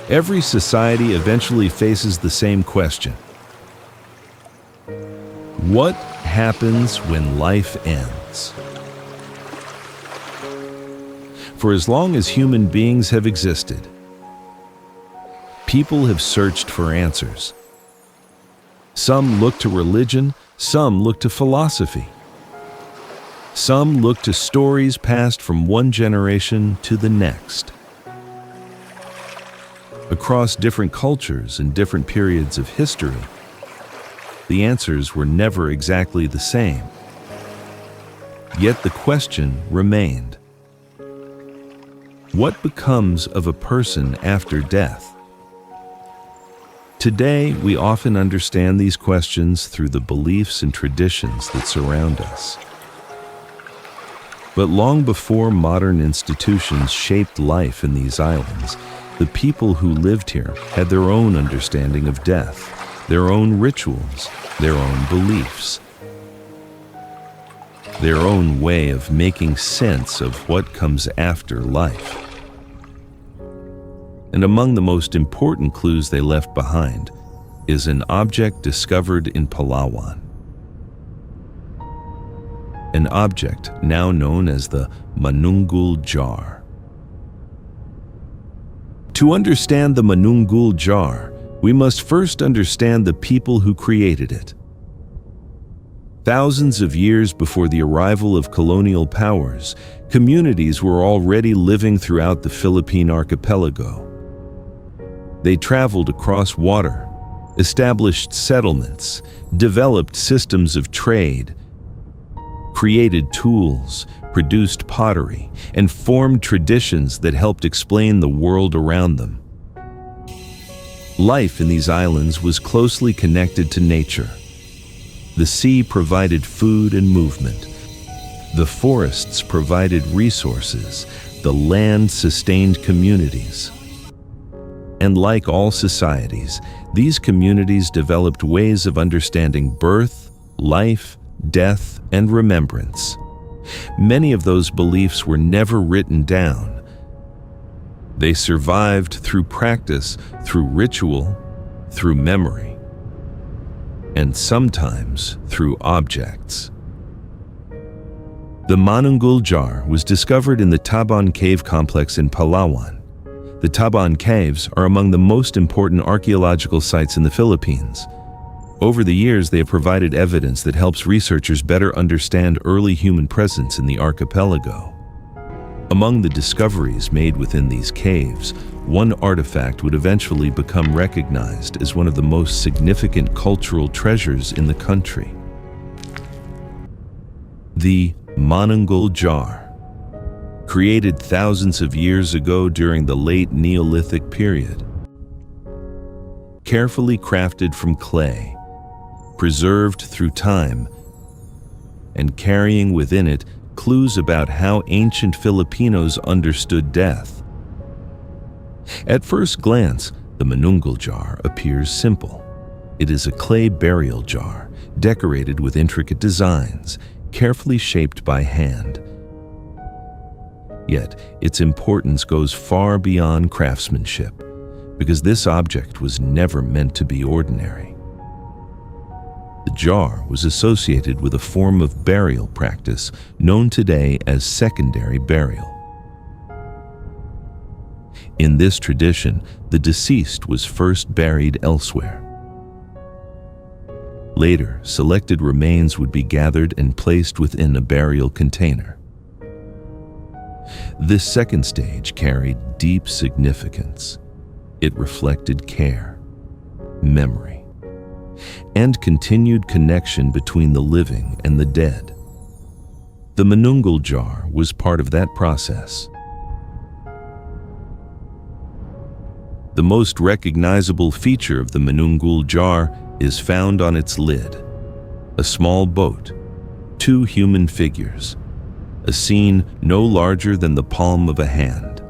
Every society eventually faces the same question. What happens when life ends? For as long as human beings have existed, people have searched for answers. Some look to religion, some look to philosophy. Some look to stories passed from one generation to the next. Across different cultures and different periods of history, the answers were never exactly the same. Yet the question remained. What becomes of a person after death? Today, we often understand these questions through the beliefs and traditions that surround us. But long before modern institutions shaped life in these islands, the people who lived here had their own understanding of death, their own rituals, their own beliefs, their own way of making sense of what comes after life. And among the most important clues they left behind is an object discovered in Palawan. An object now known as the Manunggul Jar. To understand the Manunggul Jar, we must first understand the people who created it. Thousands of years before the arrival of colonial powers, communities were already living throughout the Philippine archipelago. They traveled across water, established settlements, developed systems of trade, created tools, produced pottery, and formed traditions that helped explain the world around them. Life in these islands was closely connected to nature. The sea provided food and movement. The forests provided resources. The land sustained communities. And like all societies, these communities developed ways of understanding birth, life, death, and remembrance. Many of those beliefs were never written down. They survived through practice, through ritual, through memory, and sometimes through objects. The Manunggul Jar was discovered in the Tabon Cave complex in Palawan. The Tabon Caves are among the most important archaeological sites in the Philippines. Over the years, they have provided evidence that helps researchers better understand early human presence in the archipelago. Among the discoveries made within these caves, one artifact would eventually become recognized as one of the most significant cultural treasures in the country. The Manunggul Jar. Created thousands of years ago during the late Neolithic period. Carefully crafted from clay, preserved through time, and carrying within it clues about how ancient Filipinos understood death. At first glance, the Manunggul Jar appears simple. It is a clay burial jar, decorated with intricate designs, carefully shaped by hand. Yet, its importance goes far beyond craftsmanship, because this object was never meant to be ordinary. The jar was associated with a form of burial practice known today as secondary burial. In this tradition, the deceased was first buried elsewhere. Later, selected remains would be gathered and placed within a burial container. This second stage carried deep significance. It reflected care, memory, and continued connection between the living and the dead. The Manunggul Jar was part of that process. The most recognizable feature of the Manunggul Jar is found on its lid. A small boat, two human figures, a scene no larger than the palm of a hand,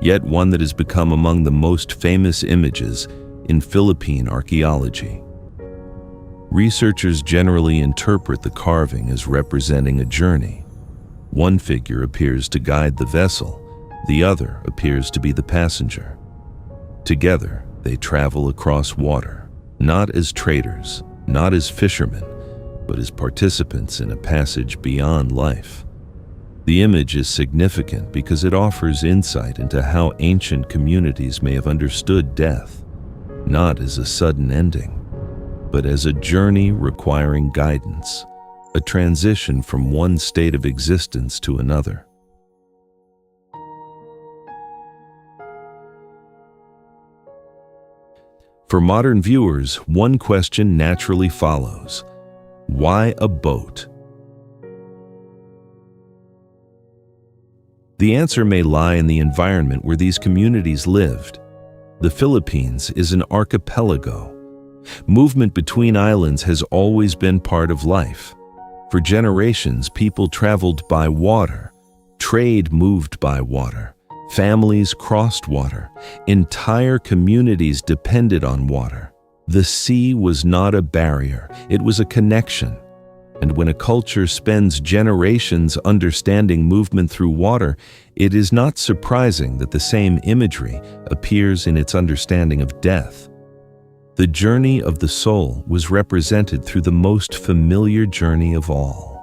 yet one that has become among the most famous images in Philippine archaeology. Researchers generally interpret the carving as representing a journey. One figure appears to guide the vessel, The other appears to be the passenger. Together, they travel across water, not as traders, not as fishermen, but as participants in a passage beyond life. The image is significant because it offers insight into how ancient communities may have understood death, not as a sudden ending, but as a journey requiring guidance, a transition from one state of existence to another. For modern viewers, one question naturally follows: why a boat? The answer may lie in the environment where these communities lived. The Philippines is an archipelago. Movement between islands has always been part of life. For generations, people traveled by water. Trade moved by water. Families crossed water. Entire communities depended on water. The sea was not a barrier, it was a connection. And when a culture spends generations understanding movement through water, it is not surprising that the same imagery appears in its understanding of death. The journey of the soul was represented through the most familiar journey of all: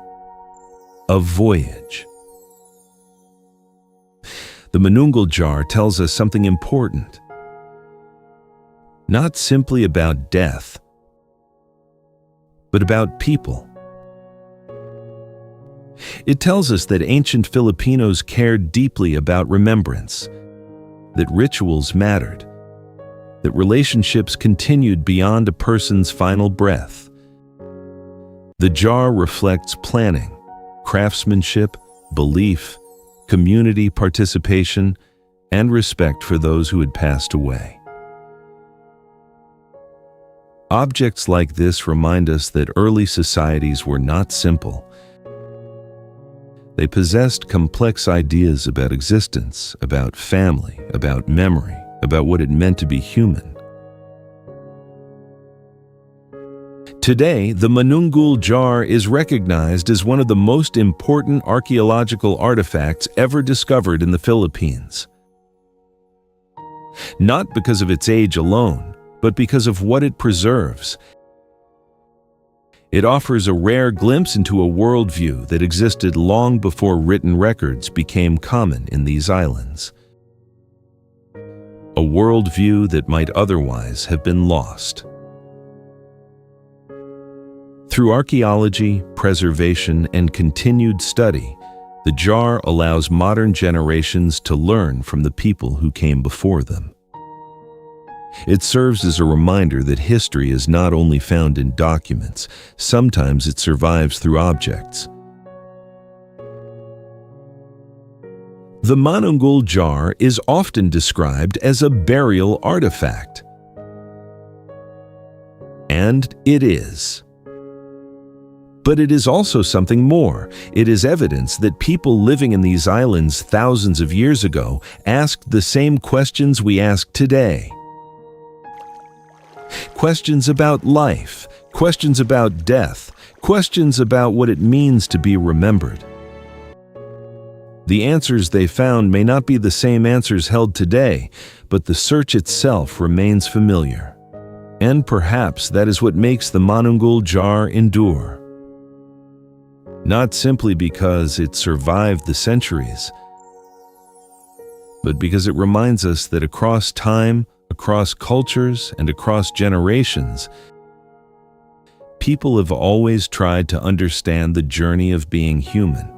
a voyage. The Manunggul Jar tells us something important. Not simply about death, but about people. It tells us that ancient Filipinos cared deeply about remembrance, that rituals mattered, that relationships continued beyond a person's final breath. The jar reflects planning, craftsmanship, belief, community participation, and respect for those who had passed away. Objects like this remind us that early societies were not simple. They possessed complex ideas about existence, about family, about memory, about what it meant to be human. Today, the Manunggul Jar is recognized as one of the most important archaeological artifacts ever discovered in the Philippines. Not because of its age alone, but because of what it preserves. It offers a rare glimpse into a worldview that existed long before written records became common in these islands. A worldview that might otherwise have been lost. Through archaeology, preservation, and continued study, the jar allows modern generations to learn from the people who came before them. It serves as a reminder that history is not only found in documents, sometimes it survives through objects. The Manunggul Jar is often described as a burial artifact. And it is. But it is also something more. It is evidence that people living in these islands thousands of years ago asked the same questions we ask today. Questions about life, questions about death, questions about what it means to be remembered. The answers they found may not be the same answers held today, but the search itself remains familiar. And perhaps that is what makes the Manunggul Jar endure. Not simply because it survived the centuries, but because it reminds us that across time, across cultures, and across generations, people have always tried to understand the journey of being human.